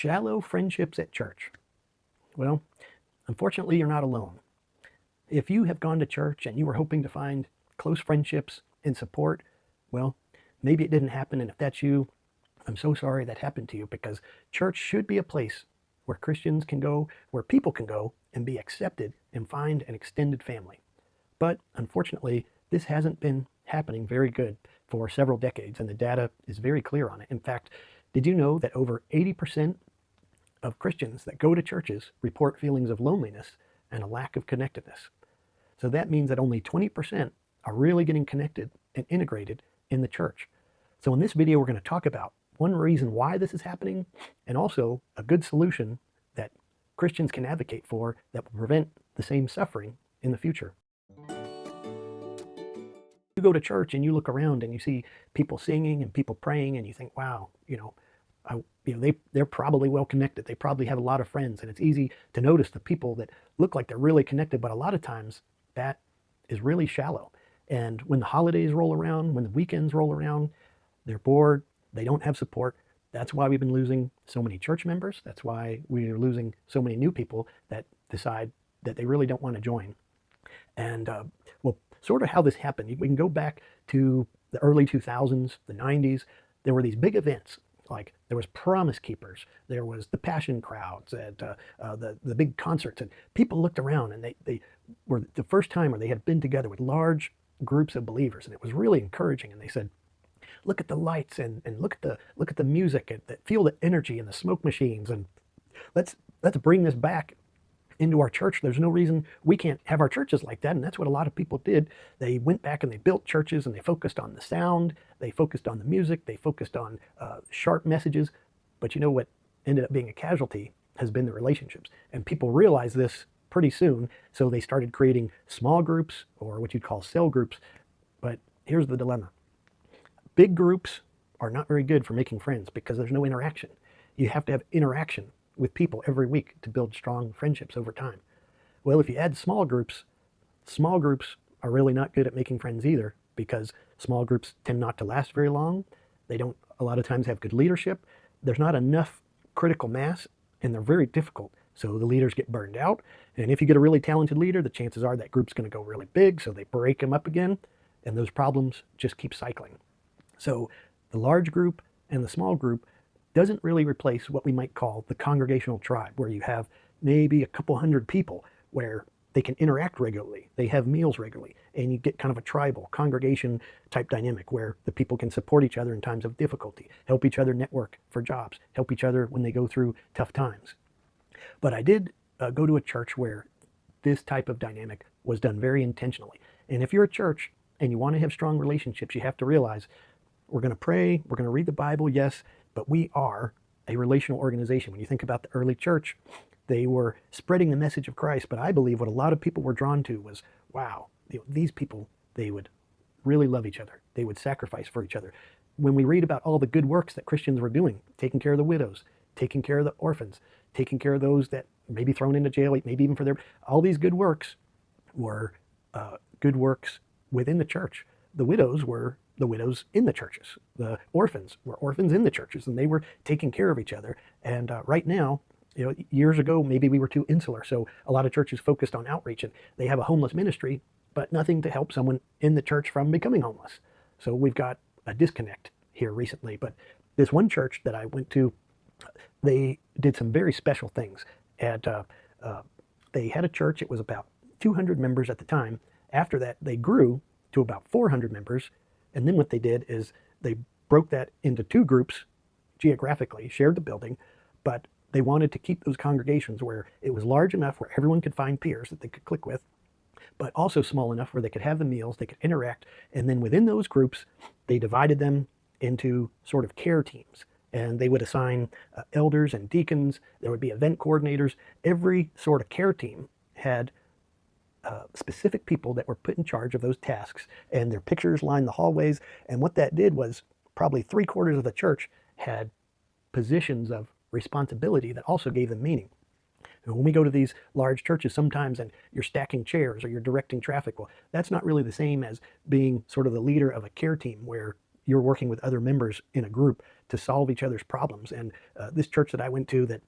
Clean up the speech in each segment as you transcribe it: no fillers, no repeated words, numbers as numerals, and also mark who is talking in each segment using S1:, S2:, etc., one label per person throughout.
S1: Shallow friendships at church. Well, unfortunately, you're not alone. If you have gone to church and you were hoping to find close friendships and support, well, maybe it didn't happen. And if that's you, I'm so sorry that happened to you, because church should be a place where Christians can go, where people can go and be accepted and find an extended family. But unfortunately, this hasn't been happening very good for several decades, and the data is very clear on it. In fact, did you know that over 80% of Christians that go to churches report feelings of loneliness and a lack of connectedness? So that means that only 20% are really getting connected and integrated in the church. So in this video, we're going to talk about one reason why this is happening, and also a good solution that Christians can advocate for that will prevent the same suffering in the future. You go to church and you look around and you see people singing and people praying, and you think, wow, they're probably well connected. They probably have a lot of friends, and it's easy to notice the people that look like they're really connected, but a lot of times that is really shallow. And when the holidays roll around, when the weekends roll around, they're bored, they don't have support. That's why we've been losing so many church members. That's why we're losing so many new people that decide that they really don't want to join. And well, sort of how this happened, we can go back to the early 2000s, the 90s. There were these big events, like there was Promise Keepers, there was the Passion Crowds, and the big concerts, and people looked around and they were the first time where they had been together with large groups of believers, and it was really encouraging. And they said, look at the lights and look at the music, and feel the energy and the smoke machines, and let's bring this back into our church. There's no reason we can't have our churches like that. And that's what a lot of people did. They went back and they built churches, and they focused on the sound, they focused on the music, they focused on sharp messages. But you know what ended up being a casualty has been the relationships. And people realized this pretty soon, so they started creating small groups, or what you'd call cell groups. But here's the dilemma. Big groups are not very good for making friends because there's no interaction. You have to have interaction with people every week to build strong friendships over time. Well, if you add small groups are really not good at making friends either, because small groups tend not to last very long. They don't a lot of times have good leadership. There's not enough critical mass, and they're very difficult. So the leaders get burned out. And if you get a really talented leader, the chances are that group's going to go really big, so they break them up again, and those problems just keep cycling. So the large group and the small group doesn't really replace what we might call the congregational tribe, where you have maybe a couple hundred people where they can interact regularly, they have meals regularly, and you get kind of a tribal congregation type dynamic where the people can support each other in times of difficulty, help each other network for jobs, help each other when they go through tough times. But I did go to a church where this type of dynamic was done very intentionally. And if you're a church and you want to have strong relationships, you have to realize we're going to pray, we're going to read the Bible, yes, but we are a relational organization. When you think about the early church, they were spreading the message of Christ, but I believe what a lot of people were drawn to was, wow, these people, they would really love each other. They would sacrifice for each other. When we read about all the good works that Christians were doing, taking care of the widows, taking care of the orphans, taking care of those that may be thrown into jail, maybe even for all these good works were good works within the church. The widows were the widows in the churches. The orphans were orphans in the churches, and they were taking care of each other. And right now, years ago, maybe we were too insular. So a lot of churches focused on outreach, and they have a homeless ministry, but nothing to help someone in the church from becoming homeless. So we've got a disconnect here recently. But this one church that I went to, they did some very special things. And they had a church. It was about 200 members at the time. After that, they grew to about 400 members. And then what they did is they broke that into two groups geographically, shared the building, but they wanted to keep those congregations where it was large enough where everyone could find peers that they could click with, but also small enough where they could have the meals, they could interact. And then within those groups, they divided them into sort of care teams. And they would assign elders and deacons. There would be event coordinators. Every sort of care team had specific people that were put in charge of those tasks, and their pictures lined the hallways. And what that did was probably 3/4 of the church had positions of responsibility that also gave them meaning. And when we go to these large churches sometimes and you're stacking chairs or you're directing traffic, well, that's not really the same as being sort of the leader of a care team where you're working with other members in a group to solve each other's problems. And this church that I went to that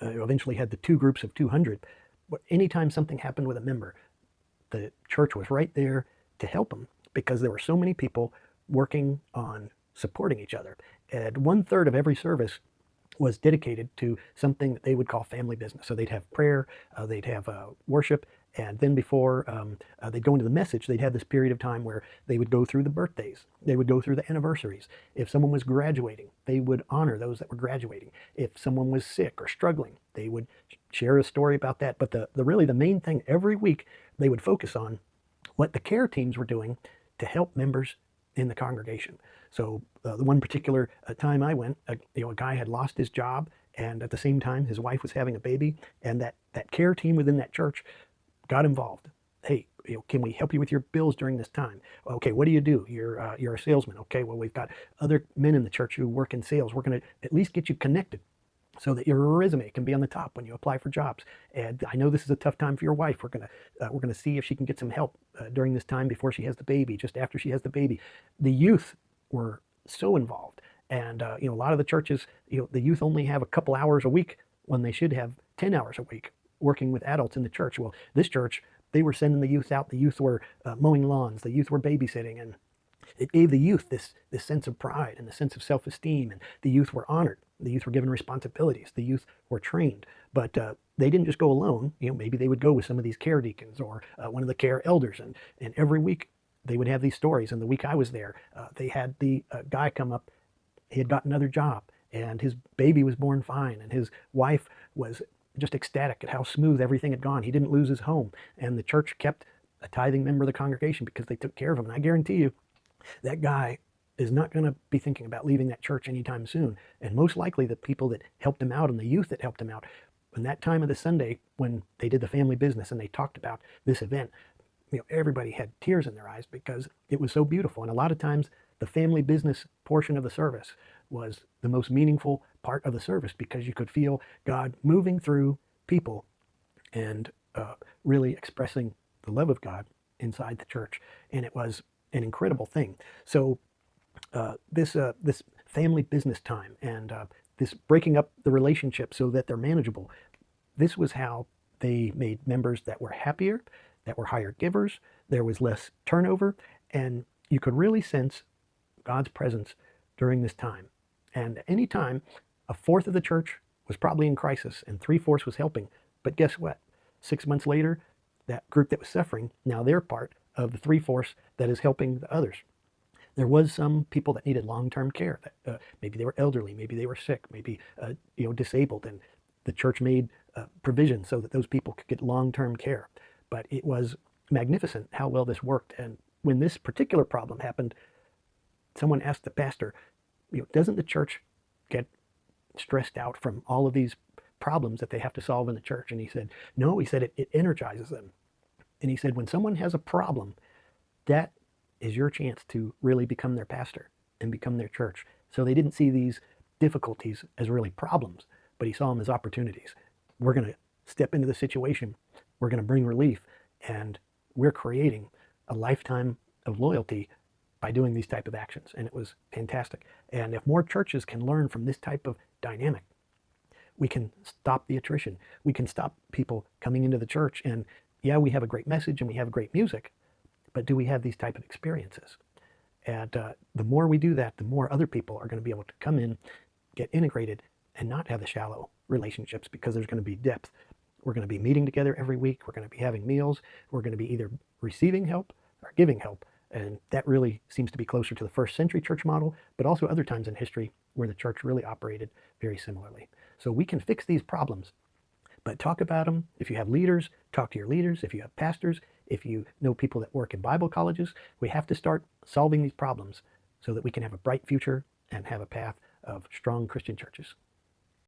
S1: eventually had the two groups of 200, anytime something happened with a member, the church was right there to help them because there were so many people working on supporting each other. And 1/3 of every service was dedicated to something that they would call family business. So they'd have prayer, they'd have worship, and then before they'd go into the message, they'd have this period of time where they would go through the birthdays, they would go through the anniversaries. If someone was graduating, they would honor those that were graduating. If someone was sick or struggling, they would share a story about that. But really the main thing every week, they would focus on what the care teams were doing to help members in the congregation. So the one particular time I went, a guy had lost his job, and at the same time his wife was having a baby, and that care team within that church got involved. Hey, can we help you with your bills during this time? Okay, what do you do? You're a salesman. Okay, well, we've got other men in the church who work in sales. We're going to at least get you connected so that your resume can be on the top when you apply for jobs. And I know this is a tough time for your wife. We're gonna see if she can get some help during this time before she has the baby, just after she has the baby. The youth were so involved, and a lot of the churches, the youth only have a couple hours a week when they should have 10 hours a week working with adults in the church. Well, this church, they were sending the youth out. The youth were mowing lawns. The youth were babysitting, and it gave the youth this sense of pride and the sense of self-esteem, and the youth were honored. The youth were given responsibilities. The youth were trained, but they didn't just go alone. Maybe they would go with some of these care deacons or one of the care elders, and every week they would have these stories. And the week I was there, they had the guy come up. He had got another job, and his baby was born fine, and his wife was just ecstatic at how smooth everything had gone. He didn't lose his home, and the church kept a tithing member of the congregation because they took care of him. And I guarantee you, that guy is not going to be thinking about leaving that church anytime soon. And most likely the people that helped him out and the youth that helped him out, in that time of the Sunday when they did the family business and they talked about this event, everybody had tears in their eyes because it was so beautiful. And a lot of times the family business portion of the service was the most meaningful part of the service because you could feel God moving through people and really expressing the love of God inside the church. And it was an incredible thing. So this family business time and this breaking up the relationship so that they're manageable, this was how they made members that were happier, that were higher givers. There was less turnover, and you could really sense God's presence during this time. And any time, 1/4 of the church was probably in crisis and 3/4 was helping. But guess what? 6 months later, that group that was suffering, now they're part of the 3/4 that is helping the others. There was some people that needed long-term care. That maybe they were elderly, maybe they were sick, maybe disabled, and the church made provision so that those people could get long-term care. But it was magnificent how well this worked. And when this particular problem happened, someone asked the pastor, doesn't the church get stressed out from all of these problems that they have to solve in the church? And he said, no. He said it energizes them. And he said, when someone has a problem, that is your chance to really become their pastor and become their church. So they didn't see these difficulties as really problems, but he saw them as opportunities. We're going to step into the situation. We're going to bring relief, and we're creating a lifetime of loyalty by doing these type of actions. And it was fantastic. And if more churches can learn from this type of dynamic, we can stop the attrition. We can stop people coming into the church. And yeah, we have a great message and we have great music, but do we have these type of experiences? And the more we do that, the more other people are going to be able to come in, get integrated, and not have the shallow relationships, because there's going to be depth. We're going to be meeting together every week. We're going to be having meals. We're going to be either receiving help or giving help. And that really seems to be closer to the first century church model, but also other times in history where the church really operated very similarly. So we can fix these problems, but talk about them. If you have leaders, talk to your leaders. If you have pastors, if you know people that work in Bible colleges, we have to start solving these problems so that we can have a bright future and have a path of strong Christian churches.